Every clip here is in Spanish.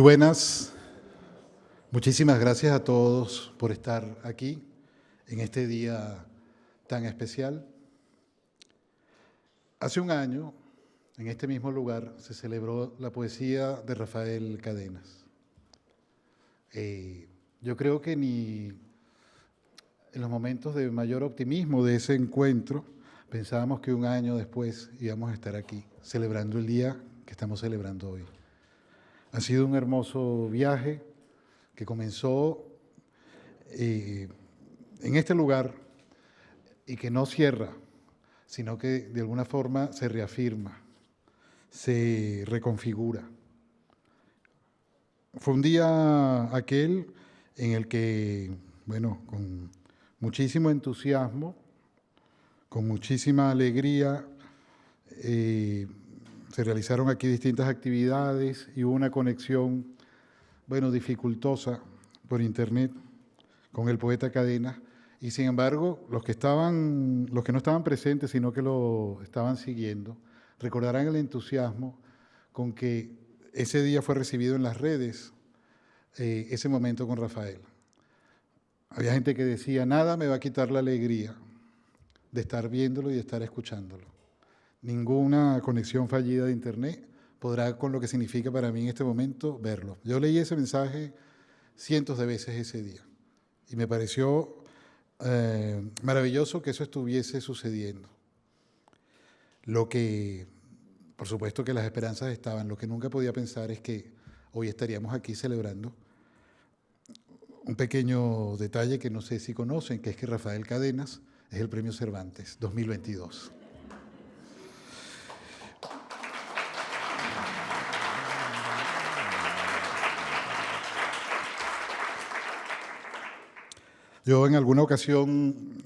buenas. Muchísimas gracias a todos por estar aquí en este día tan especial. Hace un año, en este mismo lugar, se celebró la poesía de Rafael Cadenas. Yo creo que ni en los momentos de mayor optimismo de ese encuentro pensábamos que un año después íbamos a estar aquí, celebrando el día que estamos celebrando hoy. Ha sido un hermoso viaje que comenzó en este lugar y que no cierra, sino que de alguna forma se reafirma, se reconfigura. Fue un día aquel en el que, bueno, con muchísimo entusiasmo, con muchísima alegría, se realizaron aquí distintas actividades y hubo una conexión, bueno, dificultosa por internet con el poeta Cadenas. Y sin embargo, los que no estaban presentes, sino que lo estaban siguiendo, recordarán el entusiasmo con que ese día fue recibido en las redes, ese momento con Rafael. Había gente que decía, nada me va a quitar la alegría de estar viéndolo y de estar escuchándolo. Ninguna conexión fallida de internet podrá, con lo que significa para mí en este momento, verlo. Yo leí ese mensaje cientos de veces ese día y me pareció maravilloso que eso estuviese sucediendo. Lo que, por supuesto que las esperanzas estaban, lo que nunca podía pensar es que hoy estaríamos aquí celebrando un pequeño detalle que no sé si conocen, que es que Rafael Cadenas es el Premio Cervantes 2022. Yo en alguna ocasión,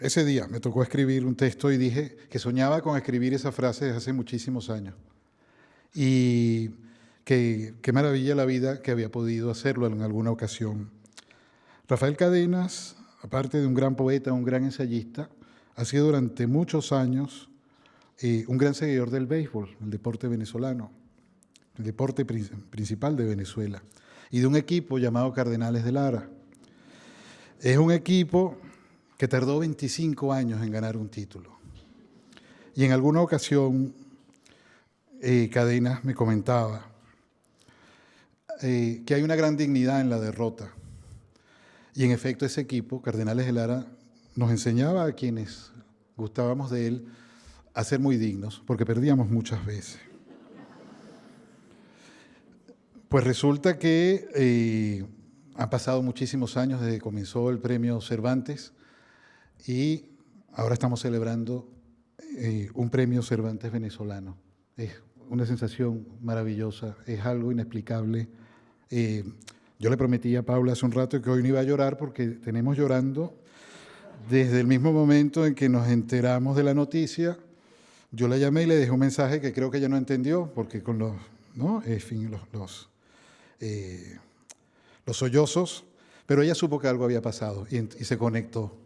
ese día, me tocó escribir un texto y dije que soñaba con escribir esa frase desde hace muchísimos años. Y qué maravilla la vida que había podido hacerlo en alguna ocasión. Rafael Cadenas, aparte de un gran poeta, un gran ensayista, ha sido durante muchos años un gran seguidor del béisbol, el deporte venezolano, el deporte principal de Venezuela, y de un equipo llamado Cardenales de Lara. Es un equipo que tardó 25 años en ganar un título. Y en alguna ocasión, Cadenas me comentaba que hay una gran dignidad en la derrota. Y en efecto, ese equipo, Cardenales de Lara, nos enseñaba a quienes gustábamos de él a ser muy dignos, porque perdíamos muchas veces. Pues resulta que han pasado muchísimos años desde que comenzó el Premio Cervantes y ahora estamos celebrando un Premio Cervantes venezolano. Es una sensación maravillosa, es algo inexplicable. Yo le prometí a Paula hace un rato que hoy no iba a llorar porque tenemos llorando desde el mismo momento en que nos enteramos de la noticia. Yo la llamé y le dejé un mensaje que creo que ella no entendió, porque con los, ¿no? En fin, los sollozos, pero ella supo que algo había pasado y se conectó.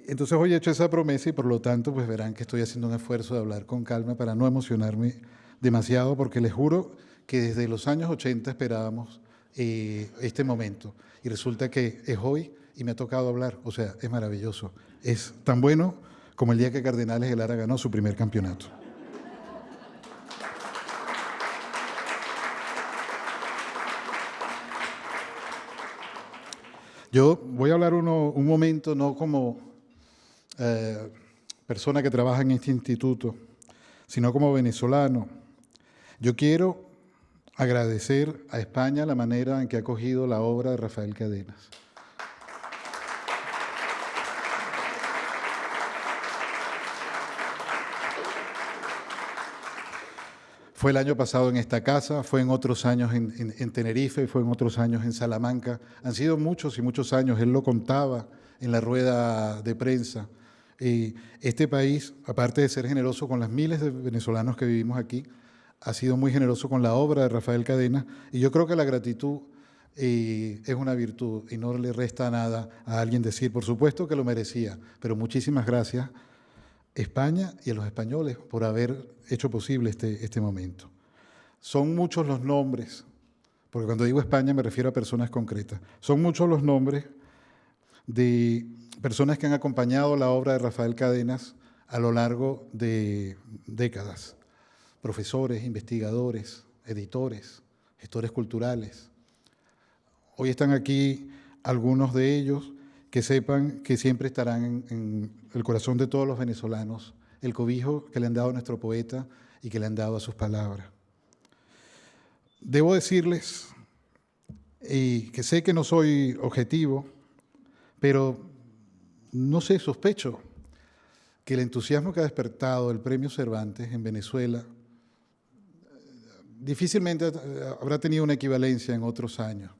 Entonces hoy he hecho esa promesa y por lo tanto pues verán que estoy haciendo un esfuerzo de hablar con calma para no emocionarme demasiado, porque les juro que desde los años 80 esperábamos este momento y resulta que es hoy y me ha tocado hablar, o sea, es maravilloso. Es tan bueno como el día que Cardenales de Lara ganó su primer campeonato. Yo voy a hablar un momento no como persona que trabaja en este instituto, sino como venezolano. Yo quiero agradecer a España la manera en que ha acogido la obra de Rafael Cadenas. Fue el año pasado en esta casa, fue en otros años en Tenerife, fue en otros años en Salamanca. Han sido muchos y muchos años, él lo contaba en la rueda de prensa. Este país, aparte de ser generoso con las miles de venezolanos que vivimos aquí, ha sido muy generoso con la obra de Rafael Cadenas y yo creo que la gratitud es una virtud y no le resta nada a alguien decir, por supuesto que lo merecía, pero muchísimas gracias España y a los españoles por haber hecho posible este momento. Son muchos los nombres porque cuando digo España me refiero a personas concretas. Son muchos los nombres de personas que han acompañado la obra de Rafael Cadenas a lo largo de décadas. Profesores, investigadores, editores, gestores culturales. Hoy están aquí algunos de ellos que sepan que siempre estarán en el corazón de todos los venezolanos, el cobijo que le han dado a nuestro poeta y que le han dado a sus palabras. Debo decirles, y que sé que no soy objetivo, pero no sé, sospecho que el entusiasmo que ha despertado el Premio Cervantes en Venezuela difícilmente habrá tenido una equivalencia en otros años.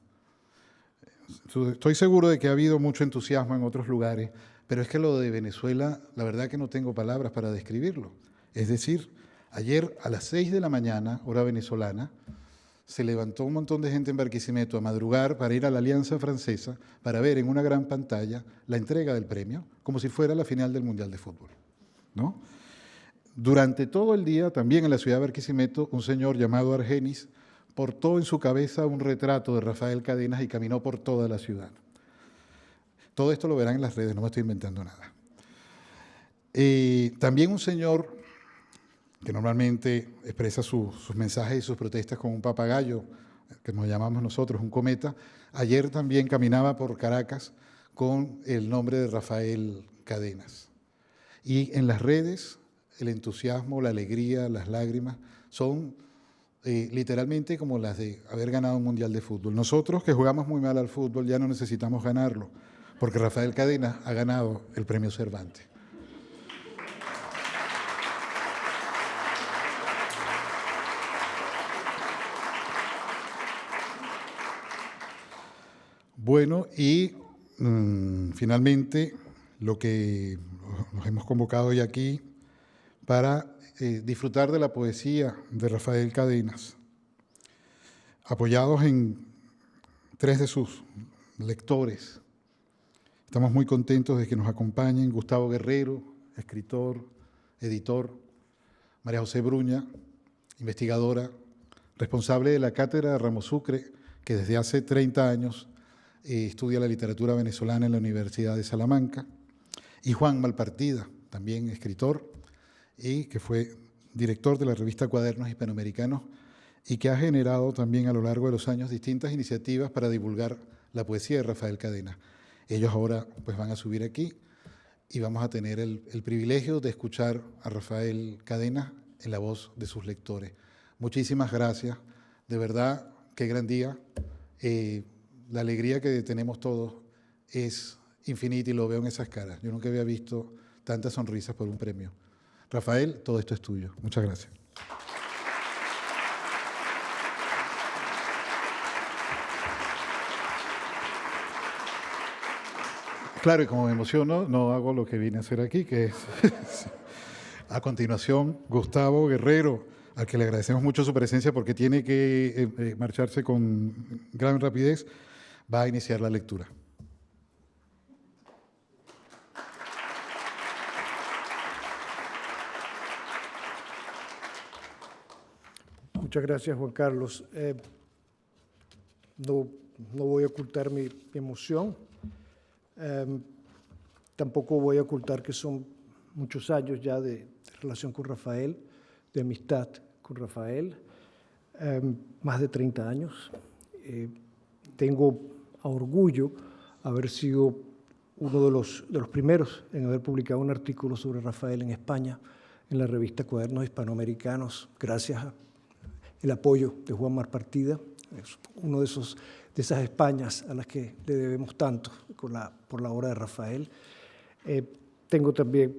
Estoy seguro de que ha habido mucho entusiasmo en otros lugares, pero es que lo de Venezuela, la verdad que no tengo palabras para describirlo. Es decir, ayer a las 6 de la mañana, hora venezolana, se levantó un montón de gente en Barquisimeto a madrugar para ir a la Alianza Francesa para ver en una gran pantalla la entrega del premio, como si fuera la final del Mundial de Fútbol, ¿no? Durante todo el día, también en la ciudad de Barquisimeto, un señor llamado Argenis portó en su cabeza un retrato de Rafael Cadenas y caminó por toda la ciudad. Todo esto lo verán en las redes, no me estoy inventando nada. También un señor que normalmente expresa sus mensajes y sus protestas con un papagayo, que nos llamamos nosotros un cometa, ayer también caminaba por Caracas con el nombre de Rafael Cadenas. Y en las redes, el entusiasmo, la alegría, las lágrimas son literalmente como las de haber ganado un mundial de fútbol. Nosotros que jugamos muy mal al fútbol ya no necesitamos ganarlo, porque Rafael Cadenas ha ganado el Premio Cervantes. Bueno, y finalmente lo que nos hemos convocado hoy aquí para disfrutar de la poesía de Rafael Cadenas, apoyados en 3 de sus lectores. Estamos muy contentos de que nos acompañen Gustavo Guerrero, escritor, editor, María José Bruña, investigadora, responsable de la Cátedra de Ramos Sucre, que desde hace 30 años estudia la literatura venezolana en la Universidad de Salamanca, y Juan Malpartida, también escritor, y que fue director de la revista Cuadernos Hispanoamericanos y que ha generado también a lo largo de los años distintas iniciativas para divulgar la poesía de Rafael Cadenas. Ellos ahora pues van a subir aquí y vamos a tener el privilegio de escuchar a Rafael Cadenas en la voz de sus lectores. Muchísimas gracias, de verdad, qué gran día. La alegría que tenemos todos es infinita y lo veo en esas caras. Yo nunca había visto tantas sonrisas por un premio. Rafael, todo esto es tuyo. Muchas gracias. Claro, y como me emociono, no hago lo que vine a hacer aquí, que es a continuación Gustavo Guerrero, al que le agradecemos mucho su presencia porque tiene que marcharse con gran rapidez, va a iniciar la lectura. Muchas gracias, Juan Carlos. No voy a ocultar mi emoción. Tampoco voy a ocultar que son muchos años ya de relación con Rafael, de amistad con Rafael, más de 30 años. Tengo a orgullo haber sido uno de los primeros en haber publicado un artículo sobre Rafael en España, en la revista Cuadernos Hispanoamericanos, gracias al apoyo de Juan Malpartida, es uno de esas Españas a las que le debemos tanto por la obra de Rafael. Tengo también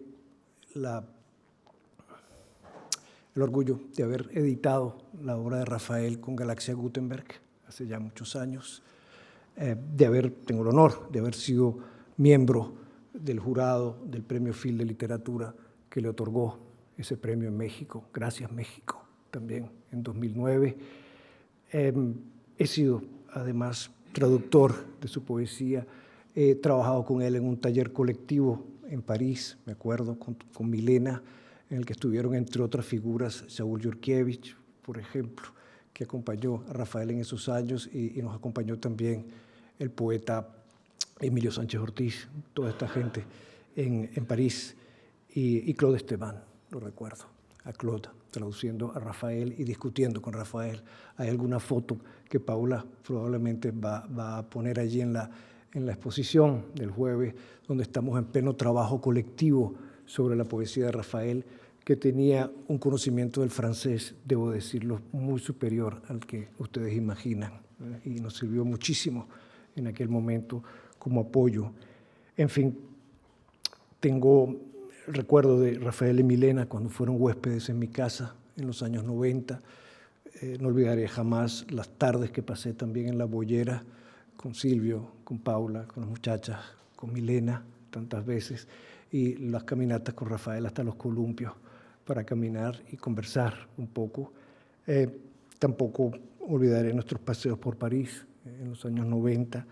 el orgullo de haber editado la obra de Rafael con Galaxia Gutenberg hace ya muchos años, tengo el honor de haber sido miembro del jurado del Premio Phil de Literatura que le otorgó ese premio en México. Gracias, México, también en 2009. He sido, además, traductor de su poesía. He trabajado con él en un taller colectivo en París, me acuerdo, con Milena, en el que estuvieron, entre otras figuras, Saúl Yurkiewicz, por ejemplo, que acompañó a Rafael en esos años, y nos acompañó también el poeta Emilio Sánchez Ortiz, toda esta gente en París, y Claude Esteban, lo recuerdo, a Claude, traduciendo a Rafael y discutiendo con Rafael. Hay alguna foto que Paula probablemente va a poner allí en la exposición del jueves, donde estamos en pleno trabajo colectivo sobre la poesía de Rafael, que tenía un conocimiento del francés, debo decirlo, muy superior al que ustedes imaginan, y nos sirvió muchísimo en aquel momento como apoyo. En fin, tengo el recuerdo de Rafael y Milena cuando fueron huéspedes en mi casa en los años 90. No olvidaré jamás las tardes que pasé también en La Boyera con Silvio, con Paula, con las muchachas, con Milena tantas veces, y las caminatas con Rafael hasta los columpios para caminar y conversar un poco. Tampoco olvidaré nuestros paseos por París en los años 90,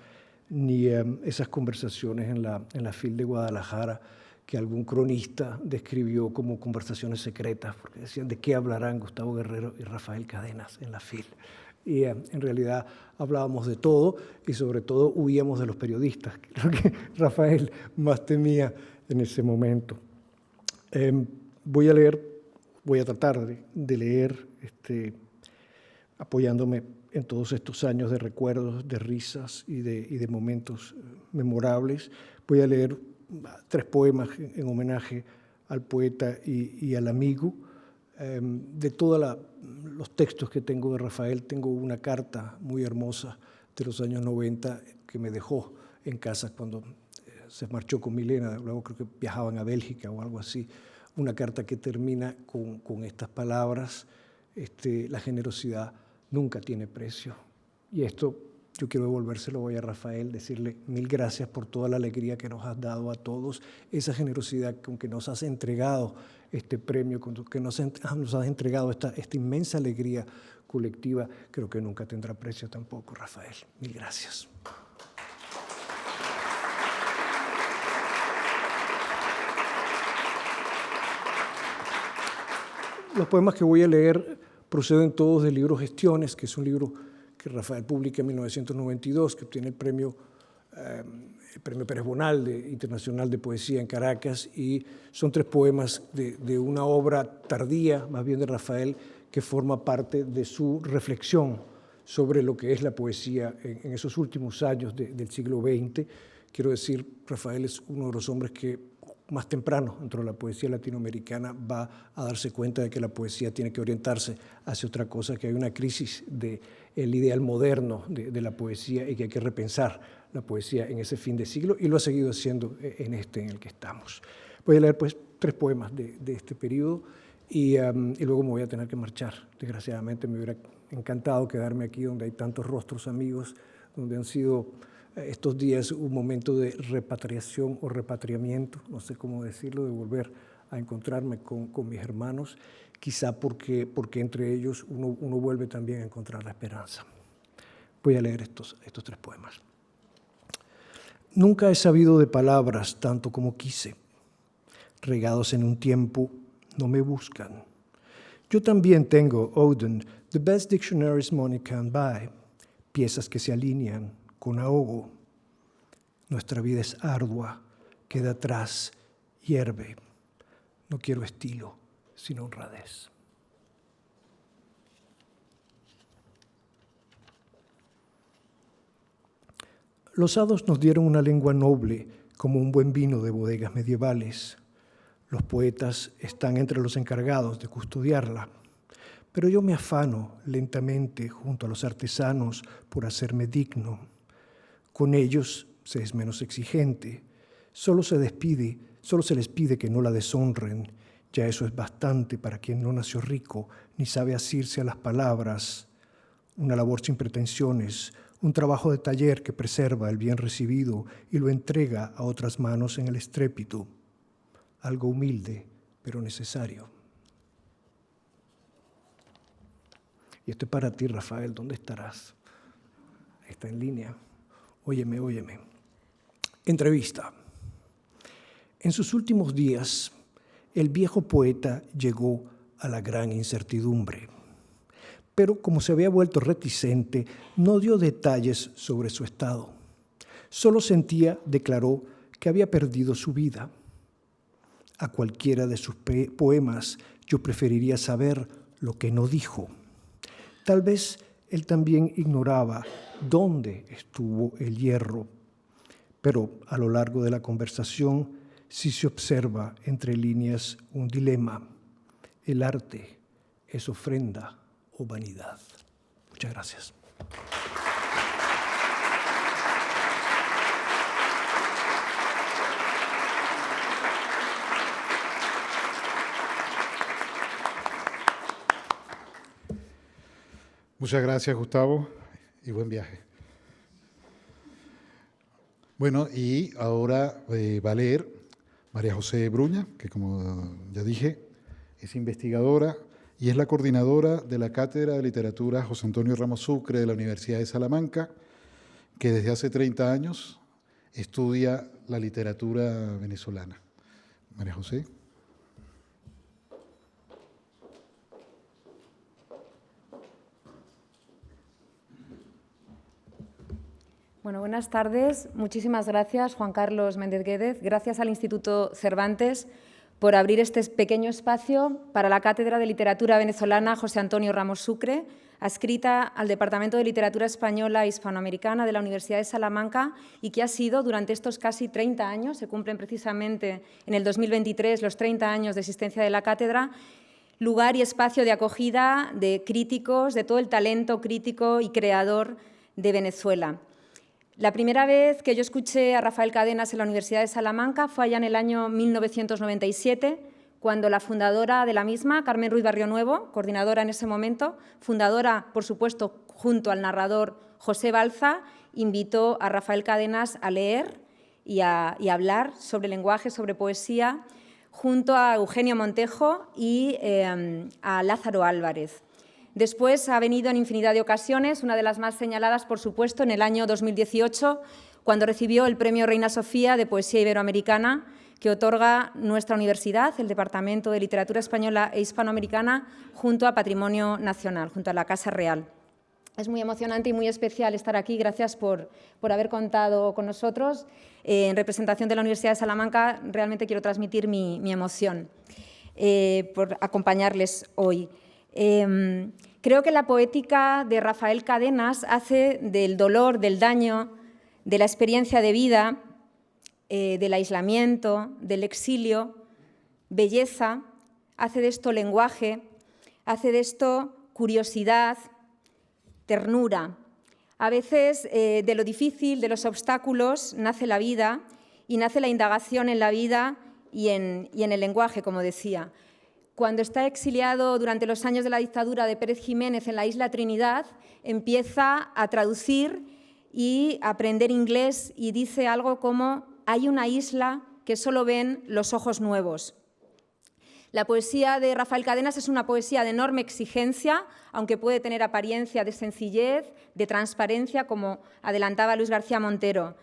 ni esas conversaciones en la FIL de Guadalajara que algún cronista describió como conversaciones secretas, porque decían de qué hablarán Gustavo Guerrero y Rafael Cadenas en la FIL. Y en realidad hablábamos de todo, y sobre todo huíamos de los periodistas, que es lo que Rafael más temía en ese momento. Voy a tratar de leer, apoyándome en todos estos años de recuerdos, de risas y de momentos memorables. Voy a leer 3 poemas en homenaje al poeta y al amigo. De todos los textos que tengo de Rafael, tengo una carta muy hermosa de los años 90 que me dejó en casa cuando se marchó con Milena, luego creo que viajaban a Bélgica o algo así. Una carta que termina con estas palabras: la generosidad nunca tiene precio. Y esto yo quiero devolvérselo hoy a Rafael, decirle 1000 gracias por toda la alegría que nos has dado a todos, esa generosidad con que nos has entregado este premio, con que nos has entregado esta inmensa alegría colectiva. Creo que nunca tendrá precio tampoco, Rafael. 1000 gracias. Los poemas que voy a leer proceden todos del libro Gestiones, que es un libro que Rafael publica en 1992, que obtiene el premio Pérez Bonal Internacional de Poesía en Caracas, y son 3 poemas de una obra tardía, más bien de Rafael, que forma parte de su reflexión sobre lo que es la poesía en esos últimos años del siglo XX. Quiero decir, Rafael es uno de los hombres que más temprano dentro de la poesía latinoamericana va a darse cuenta de que la poesía tiene que orientarse hacia otra cosa, que hay una crisis del ideal moderno de la poesía y que hay que repensar la poesía en ese fin de siglo, y lo ha seguido haciendo en el que estamos. Voy a leer pues 3 poemas de este periodo y luego me voy a tener que marchar. Desgraciadamente me hubiera encantado quedarme aquí donde hay tantos rostros amigos, donde han sido estos días un momento de repatriación o repatriamiento, no sé cómo decirlo, de volver a encontrarme con mis hermanos, quizá porque entre ellos uno vuelve también a encontrar la esperanza. Voy a leer estos 3 poemas. Nunca he sabido de palabras tanto como quise. Regados en un tiempo, no me buscan. Yo también tengo, Oden, the best dictionaries money can buy, piezas que se alinean con ahogo. Nuestra vida es ardua, queda atrás, hierve. No quiero estilo, sino honradez. Los hados nos dieron una lengua noble, como un buen vino de bodegas medievales. Los poetas están entre los encargados de custodiarla. Pero yo me afano lentamente junto a los artesanos por hacerme digno. Con ellos se es menos exigente. Solo se les pide que no la deshonren. Ya eso es bastante para quien no nació rico ni sabe asirse a las palabras. Una labor sin pretensiones, un trabajo de taller que preserva el bien recibido y lo entrega a otras manos en el estrépito. Algo humilde, pero necesario. Y esto es para ti, Rafael, ¿dónde estarás? Está en línea. Óyeme. Entrevista. En sus últimos días, el viejo poeta llegó a la gran incertidumbre. pero como se había vuelto reticente, no dio detalles sobre su estado. Solo sentía, declaró, que había perdido su vida. A cualquiera de sus poemas yo preferiría saber lo que no dijo. Tal vez él también ignoraba dónde estuvo el hierro, pero a lo largo de la conversación sí se observa entre líneas un dilema. El arte es ofrenda o vanidad. Muchas gracias. Muchas gracias, Gustavo, y buen viaje. Bueno, y ahora va a leer María José Bruña, que como ya dije, es investigadora y es la coordinadora de la Cátedra de Literatura José Antonio Ramos Sucre de la Universidad de Salamanca, que desde hace 30 años estudia la literatura venezolana. María José. Bueno, buenas tardes. Muchísimas gracias, Juan Carlos Méndez Guédez. Gracias al Instituto Cervantes por abrir este pequeño espacio para la Cátedra de Literatura Venezolana José Antonio Ramos Sucre, adscrita al Departamento de Literatura Española e Hispanoamericana de la Universidad de Salamanca y que ha sido durante estos casi 30 años, se cumplen precisamente en el 2023 los 30 años de existencia de la cátedra, lugar y espacio de acogida de críticos, de todo el talento crítico y creador de Venezuela. La primera vez que yo escuché a Rafael Cadenas en la Universidad de Salamanca fue allá en el año 1997, cuando la fundadora de la misma, Carmen Ruiz Barrionuevo, coordinadora en ese momento, fundadora, por supuesto, junto al narrador José Balza, invitó a Rafael Cadenas a leer y a hablar sobre lenguaje, sobre poesía, junto a Eugenio Montejo y a Lázaro Álvarez. Después ha venido en infinidad de ocasiones, una de las más señaladas, por supuesto, en el año 2018, cuando recibió el Premio Reina Sofía de Poesía Iberoamericana, que otorga nuestra universidad, el Departamento de Literatura Española e Hispanoamericana, junto a Patrimonio Nacional, junto a la Casa Real. Es muy emocionante y muy especial estar aquí. Gracias por haber contado con nosotros. En representación de la Universidad de Salamanca, realmente quiero transmitir mi emoción por acompañarles hoy. Creo que la poética de Rafael Cadenas hace del dolor, del daño, de la experiencia de vida, del aislamiento, del exilio, belleza, hace de esto lenguaje, hace de esto curiosidad, ternura. A veces de lo difícil, de los obstáculos, nace la vida y nace la indagación en la vida y en el lenguaje, como decía. Cuando está exiliado durante los años de la dictadura de Pérez Jiménez en la isla Trinidad, empieza a traducir y a aprender inglés y dice algo como: hay una isla que solo ven los ojos nuevos. La poesía de Rafael Cadenas es una poesía de enorme exigencia, aunque puede tener apariencia de sencillez, de transparencia, como adelantaba Luis García Montero.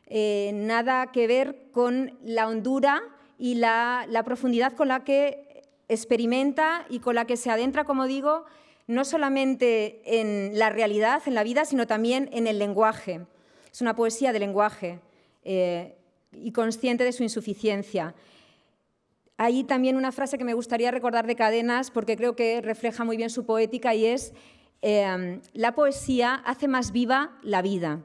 Nada que ver con la hondura y la profundidad con la que experimenta y con la que se adentra, como digo, no solamente en la realidad, en la vida, sino también en el lenguaje. Es una poesía de lenguaje y consciente de su insuficiencia. Hay también una frase que me gustaría recordar de Cadenas, porque creo que refleja muy bien su poética, y es: la poesía hace más viva la vida.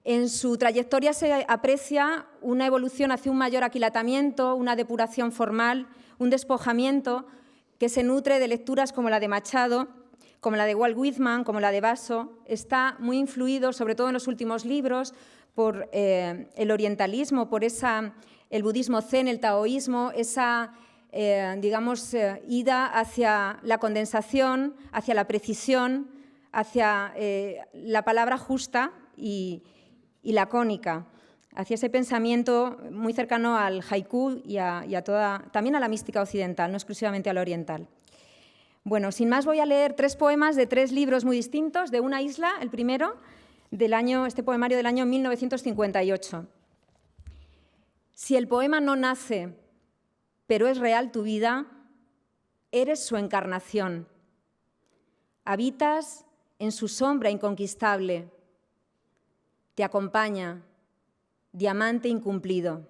En su trayectoria se aprecia una evolución hacia un mayor aquilatamiento, una depuración formal, un despojamiento que se nutre de lecturas como la de Machado, como la de Walt Whitman, como la de Basso. Está muy influido, sobre todo en los últimos libros, por el orientalismo, por el budismo zen, el taoísmo, esa ida hacia la condensación, hacia la precisión, hacia la palabra justa y lacónica, hacia ese pensamiento muy cercano al haiku y también a la mística occidental, no exclusivamente a la oriental. Bueno, sin más, voy a leer 3 poemas de 3 libros muy distintos, de Una isla, el primero, este poemario del año 1958. Si el poema no nace, pero es real tu vida, eres su encarnación. habitas en su sombra inconquistable. Te acompaña, diamante incumplido.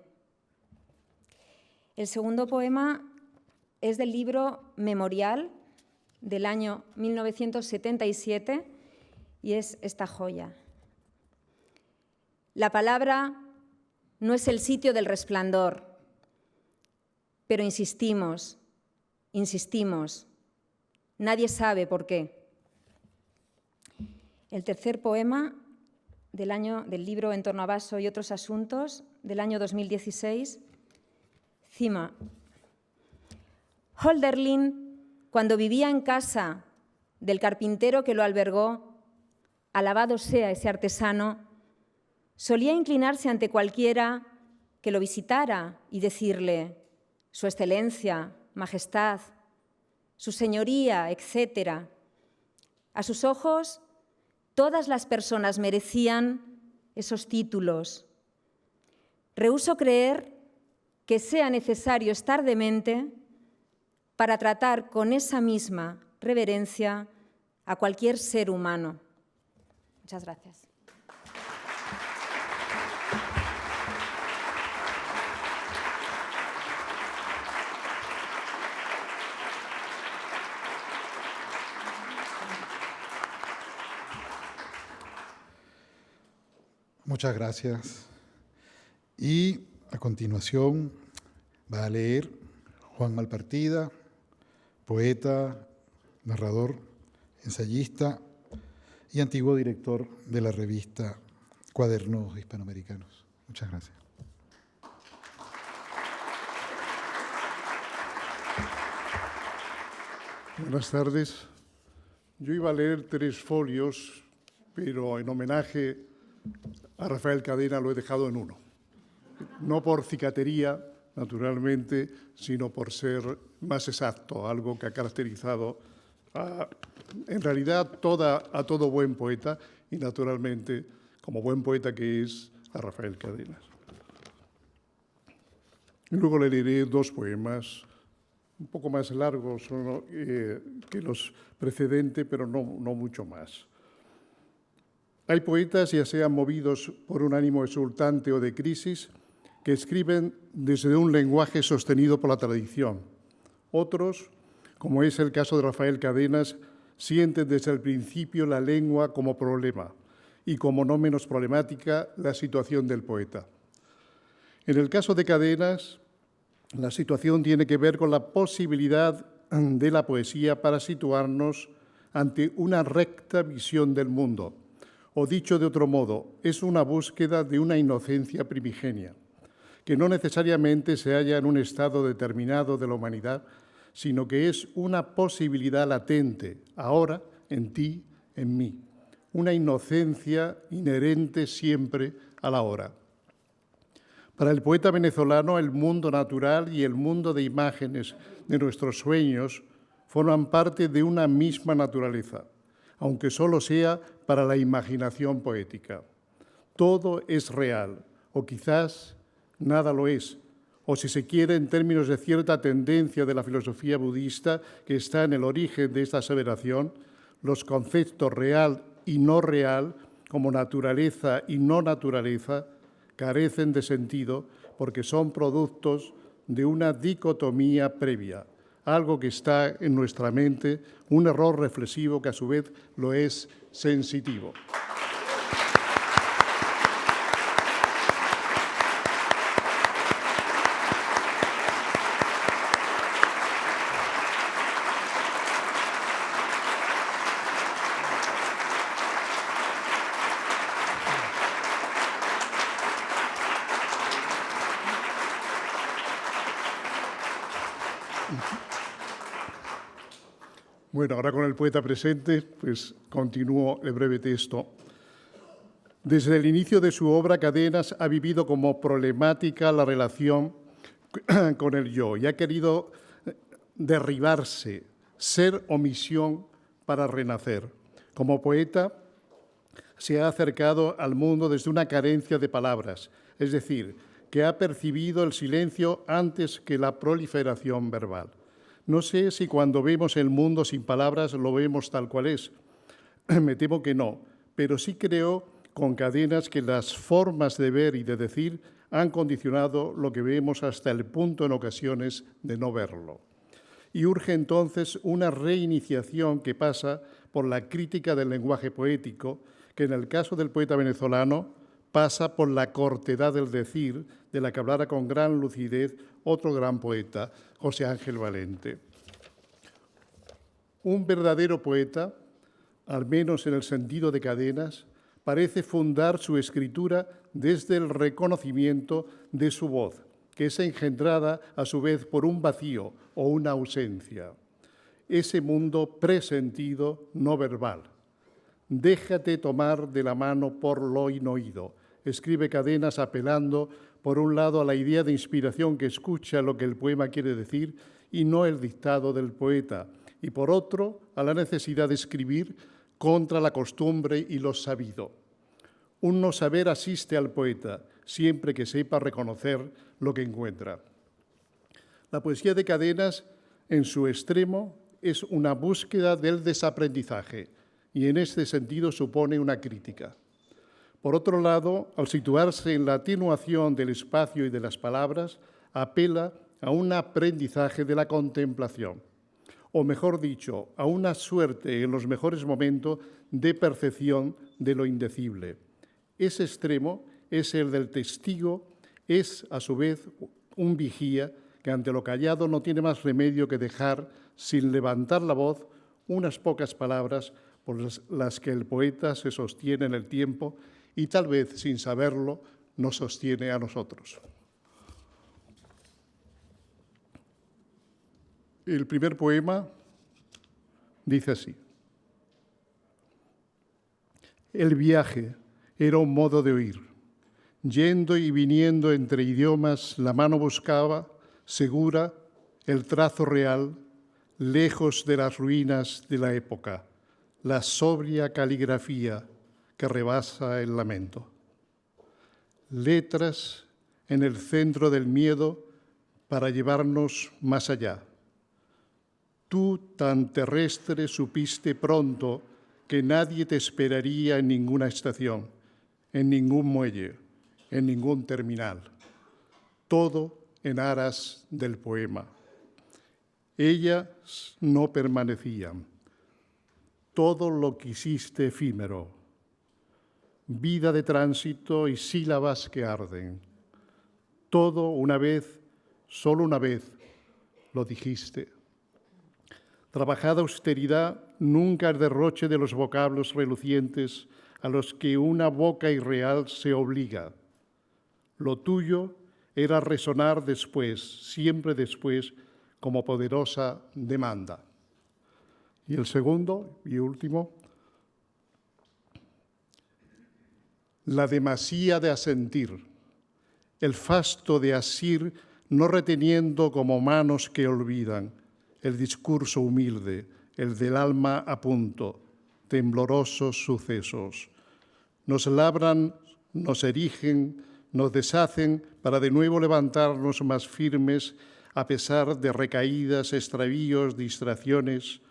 El segundo poema es del libro Memorial del año 1977 y es esta joya. La palabra no es el sitio del resplandor, pero insistimos, nadie sabe por qué. El tercer poema del libro En torno a Vaso y otros asuntos, del año 2016, Cima. Hölderlin, cuando vivía en casa del carpintero que lo albergó, alabado sea ese artesano, solía inclinarse ante cualquiera que lo visitara y decirle: Su Excelencia, Majestad, Su Señoría, etc. A sus ojos, todas las personas merecían esos títulos. Rehúso creer que sea necesario estar demente para tratar con esa misma reverencia a cualquier ser humano. Muchas gracias. Muchas gracias. Y a continuación va a leer Juan Malpartida, poeta, narrador, ensayista y antiguo director de la revista Cuadernos Hispanoamericanos. Muchas gracias. Buenas tardes. Yo iba a leer 3 folios, pero en homenaje a Rafael Cadena lo he dejado en 1. No por cicatería, naturalmente, sino por ser más exacto, algo que ha caracterizado en realidad a todo buen poeta y, naturalmente, como buen poeta que es, a Rafael Cadena. Y luego le leeré 2 poemas, un poco más largos que los precedentes, pero no mucho más. Hay poetas, ya sean movidos por un ánimo exultante o de crisis, que escriben desde un lenguaje sostenido por la tradición. Otros, como es el caso de Rafael Cadenas, sienten desde el principio la lengua como problema y, como no menos problemática, la situación del poeta. En el caso de Cadenas, la situación tiene que ver con la posibilidad de la poesía para situarnos ante una recta visión del mundo. O dicho de otro modo, es una búsqueda de una inocencia primigenia, que no necesariamente se halla en un estado determinado de la humanidad, sino que es una posibilidad latente, ahora, en ti, en mí. Una inocencia inherente siempre a la hora. Para el poeta venezolano, el mundo natural y el mundo de imágenes de nuestros sueños forman parte de una misma naturaleza, aunque solo sea para la imaginación poética. Todo es real, o quizás nada lo es, o si se quiere, en términos de cierta tendencia de la filosofía budista que está en el origen de esta aseveración, los conceptos real y no real, como naturaleza y no naturaleza, carecen de sentido porque son productos de una dicotomía previa, algo que está en nuestra mente, un error reflexivo que a su vez lo es sensitivo. Bueno, ahora con el poeta presente, pues continúo el breve texto. Desde el inicio de su obra, Cadenas ha vivido como problemática la relación con el yo y ha querido derribarse, ser omisión para renacer. Como poeta, se ha acercado al mundo desde una carencia de palabras, es decir, que ha percibido el silencio antes que la proliferación verbal. No sé si cuando vemos el mundo sin palabras lo vemos tal cual es. Me temo que no, pero sí creo con Cadenas que las formas de ver y de decir han condicionado lo que vemos hasta el punto en ocasiones de no verlo. Y urge entonces una reiniciación que pasa por la crítica del lenguaje poético, que en el caso del poeta venezolano pasa por la cortedad del decir, de la que hablara con gran lucidez otro gran poeta, José Ángel Valente. Un verdadero poeta, al menos en el sentido de Cadenas, parece fundar su escritura desde el reconocimiento de su voz, que es engendrada a su vez por un vacío o una ausencia. Ese mundo presentido no verbal. Déjate tomar de la mano por lo inoído, escribe Cadenas apelando, por un lado, a la idea de inspiración que escucha lo que el poema quiere decir y no el dictado del poeta, y por otro, a la necesidad de escribir contra la costumbre y lo sabido. Un no saber asiste al poeta, siempre que sepa reconocer lo que encuentra. La poesía de Cadenas, en su extremo, es una búsqueda del desaprendizaje y en este sentido supone una crítica. Por otro lado, al situarse en la atenuación del espacio y de las palabras, apela a un aprendizaje de la contemplación, o mejor dicho, a una suerte en los mejores momentos de percepción de lo indecible. Ese extremo es el del testigo, es a su vez un vigía que ante lo callado no tiene más remedio que dejar sin levantar la voz unas pocas palabras por las que el poeta se sostiene en el tiempo y tal vez sin saberlo nos sostiene a nosotros. El primer poema dice así: el viaje era un modo de oír. Yendo y viniendo entre idiomas, la mano buscaba, segura, el trazo real, lejos de las ruinas de la época, la sobria caligrafía que rebasa el lamento. Letras en el centro del miedo para llevarnos más allá. Tú, tan terrestre, supiste pronto que nadie te esperaría en ninguna estación, en ningún muelle, en ningún terminal. Todo en aras del poema. Ellas no permanecían. Todo lo quisiste efímero. Vida de tránsito y sílabas que arden. Todo una vez, solo una vez, lo dijiste. Trabajada austeridad, nunca el derroche de los vocablos relucientes a los que una boca irreal se obliga. Lo tuyo era resonar después, siempre después, como poderosa demanda. Y el segundo y último, la demasía de asentir, el fasto de asir, no reteniendo como manos que olvidan, el discurso humilde, el del alma a punto, temblorosos sucesos. Nos labran, nos erigen, nos deshacen para de nuevo levantarnos más firmes a pesar de recaídas, extravíos, distracciones,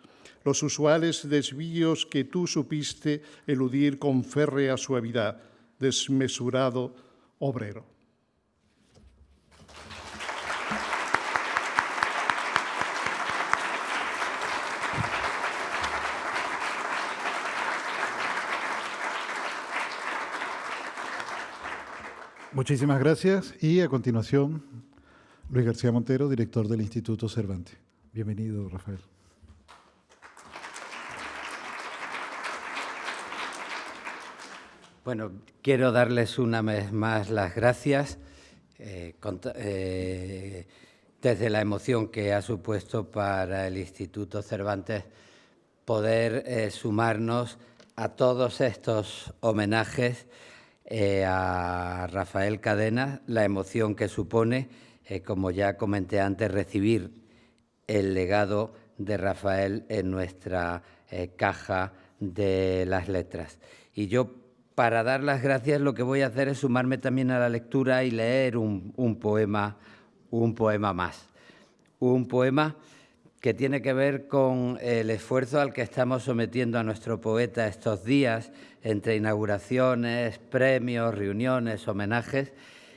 los usuales desvíos que tú supiste eludir con férrea suavidad, desmesurado obrero. Muchísimas gracias. Y a continuación, Luis García Montero, director del Instituto Cervantes. Bienvenido, Rafael. Bueno, quiero darles una vez más las gracias desde la emoción que ha supuesto para el Instituto Cervantes poder sumarnos a todos estos homenajes a Rafael Cadenas, la emoción que supone, como ya comenté antes, recibir el legado de Rafael en nuestra caja de las letras. Y yo, para dar las gracias, lo que voy a hacer es sumarme también a la lectura y leer un poema más. Un poema que tiene que ver con el esfuerzo al que estamos sometiendo a nuestro poeta estos días, entre inauguraciones, premios, reuniones, homenajes,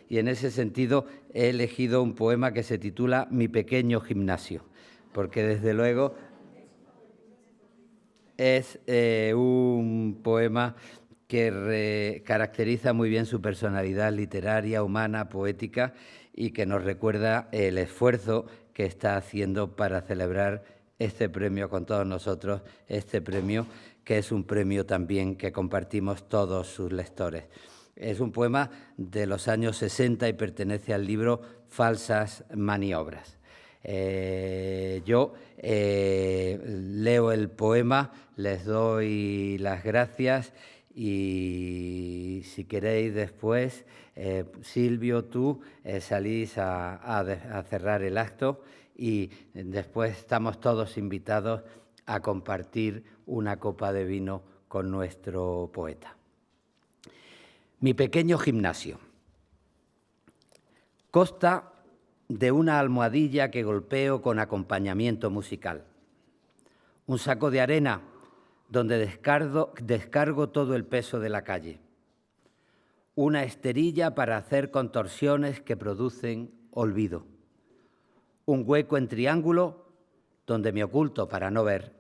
y en ese sentido he elegido un poema que se titula Mi pequeño gimnasio, porque desde luego es un poema que caracteriza muy bien su personalidad literaria, humana, poética, y que nos recuerda el esfuerzo que está haciendo para celebrar este premio con todos nosotros, este premio que es un premio también que compartimos todos sus lectores. Es un poema de los años 60 y pertenece al libro Falsas maniobras. Yo leo el poema, les doy las gracias y si queréis después, Silvio, tú salís a cerrar el acto y después estamos todos invitados a compartir una copa de vino con nuestro poeta. Mi pequeño gimnasio. Consta de una almohadilla que golpeo con acompañamiento musical, un saco de arena donde descargo todo el peso de la calle, una esterilla para hacer contorsiones que producen olvido, un hueco en triángulo donde me oculto para no ver,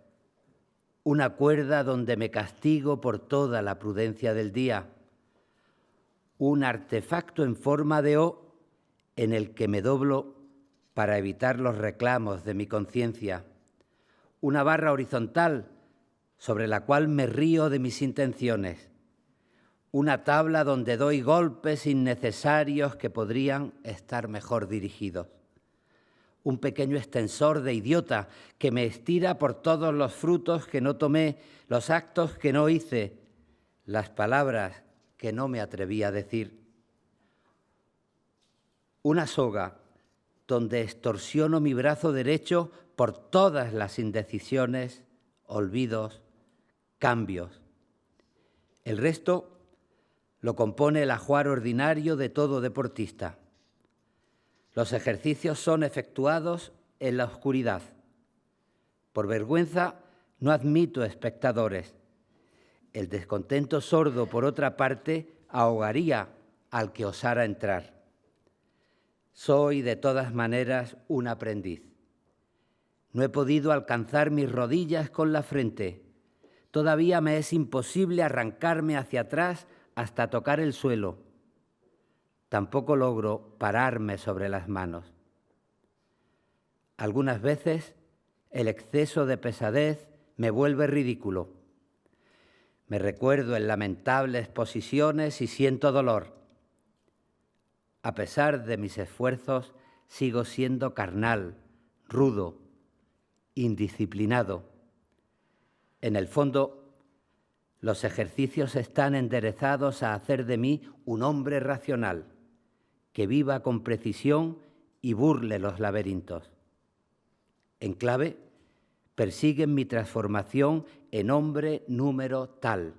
una cuerda donde me castigo por toda la prudencia del día, un artefacto en forma de O en el que me doblo para evitar los reclamos de mi conciencia, una barra horizontal sobre la cual me río de mis intenciones, una tabla donde doy golpes innecesarios que podrían estar mejor dirigidos, un pequeño extensor de idiota que me estira por todos los frutos que no tomé, los actos que no hice, las palabras que no me atreví a decir, una soga donde extorsiono mi brazo derecho por todas las indecisiones, olvidos, cambios. El resto lo compone el ajuar ordinario de todo deportista. Los ejercicios son efectuados en la oscuridad. Por vergüenza no admito espectadores. El descontento sordo, por otra parte, ahogaría al que osara entrar. Soy, de todas maneras, un aprendiz. No he podido alcanzar mis rodillas con la frente. Todavía me es imposible arrancarme hacia atrás hasta tocar el suelo. Tampoco logro pararme sobre las manos. Algunas veces el exceso de pesadez me vuelve ridículo. Me recuerdo en lamentables posiciones y siento dolor. A pesar de mis esfuerzos, sigo siendo carnal, rudo, indisciplinado. En el fondo, los ejercicios están enderezados a hacer de mí un hombre racional, que viva con precisión y burle los laberintos. En clave, persiguen mi transformación en hombre número tal.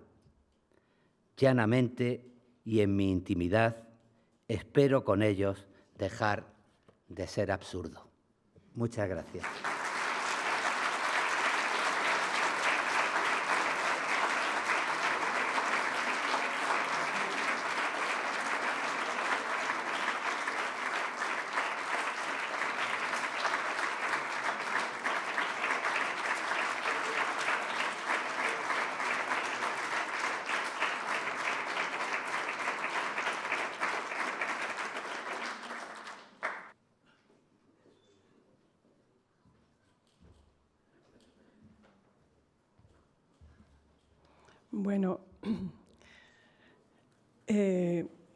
Llanamente y en mi intimidad, espero con ellos dejar de ser absurdo. Muchas gracias. Bueno,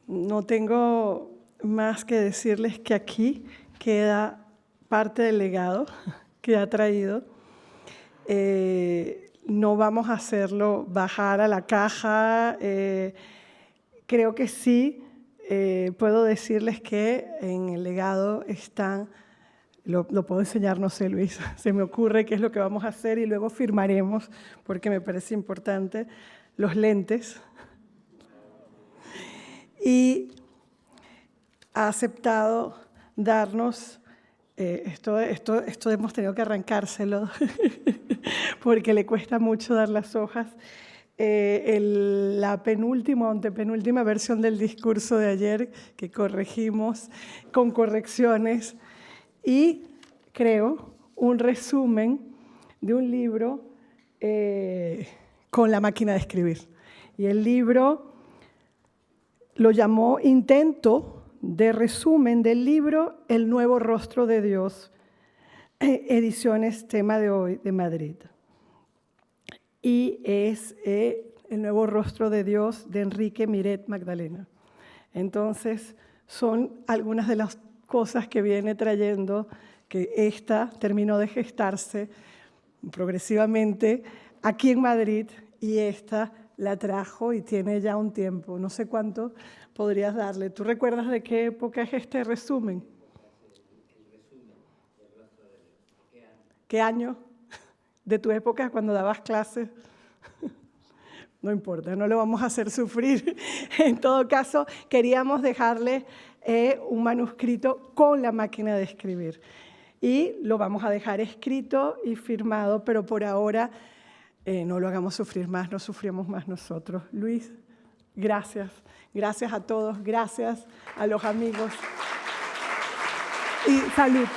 no tengo más que decirles que aquí queda parte del legado que ha traído. No vamos a hacerlo bajar a la caja. Creo que sí, puedo decirles que en el legado están, lo puedo enseñar, no sé, Luis, se me ocurre qué es lo que vamos a hacer y luego firmaremos, porque me parece importante, los lentes. Y ha aceptado darnos Esto hemos tenido que arrancárselo porque le cuesta mucho dar las hojas. La penúltima o antepenúltima versión del discurso de ayer que corregimos con correcciones y creo un resumen de un libro con la máquina de escribir. Y el libro lo llamó Intento de resumen del libro El nuevo rostro de Dios, ediciones Tema de Hoy de Madrid. Y es El nuevo rostro de Dios de Enrique Miret Magdalena. Entonces, son algunas de las cosas que viene trayendo, que esta terminó de gestarse progresivamente aquí en Madrid y esta la trajo y tiene ya un tiempo. No sé cuánto podrías darle. ¿Tú recuerdas de qué época es este resumen? ¿Qué año? ¿De tu época cuando dabas clases? No importa, no lo vamos a hacer sufrir. En todo caso, queríamos dejarle un manuscrito con la máquina de escribir. Y lo vamos a dejar escrito y firmado, pero por ahora no lo hagamos sufrir más, no sufrimos más nosotros. Luis, gracias. Gracias a todos, gracias a los amigos. Y salud.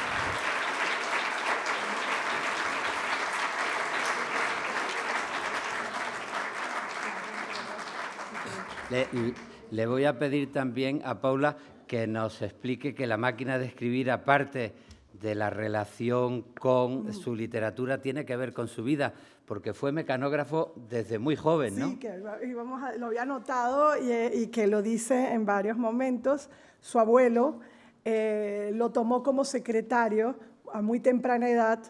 Le voy a pedir también a Paula que nos explique que la máquina de escribir, aparte de la relación con su literatura, tiene que ver con su vida, porque fue mecanógrafo desde muy joven, ¿no? Sí, que lo había notado y que lo dice en varios momentos. Su abuelo lo tomó como secretario a muy temprana edad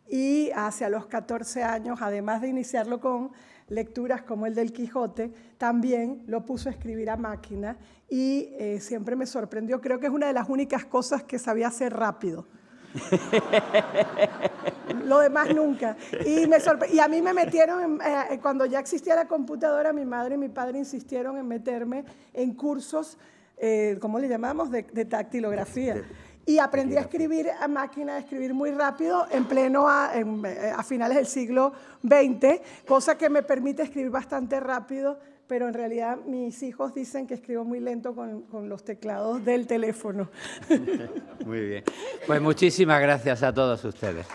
y hacia los 14 años, además de iniciarlo con lecturas como el del Quijote, también lo puso a escribir a máquina y siempre me sorprendió. Creo que es una de las únicas cosas que sabía hacer rápido. Lo demás nunca. Y a mí me metieron, cuando ya existía la computadora, mi madre y mi padre insistieron en meterme en cursos, ¿cómo le llamamos?, de dactilografía. Y aprendí a escribir a máquina, a escribir muy rápido, a finales del siglo XX, cosa que me permite escribir bastante rápido, pero en realidad mis hijos dicen que escribo muy lento con los teclados del teléfono. Muy bien. Pues muchísimas gracias a todos ustedes.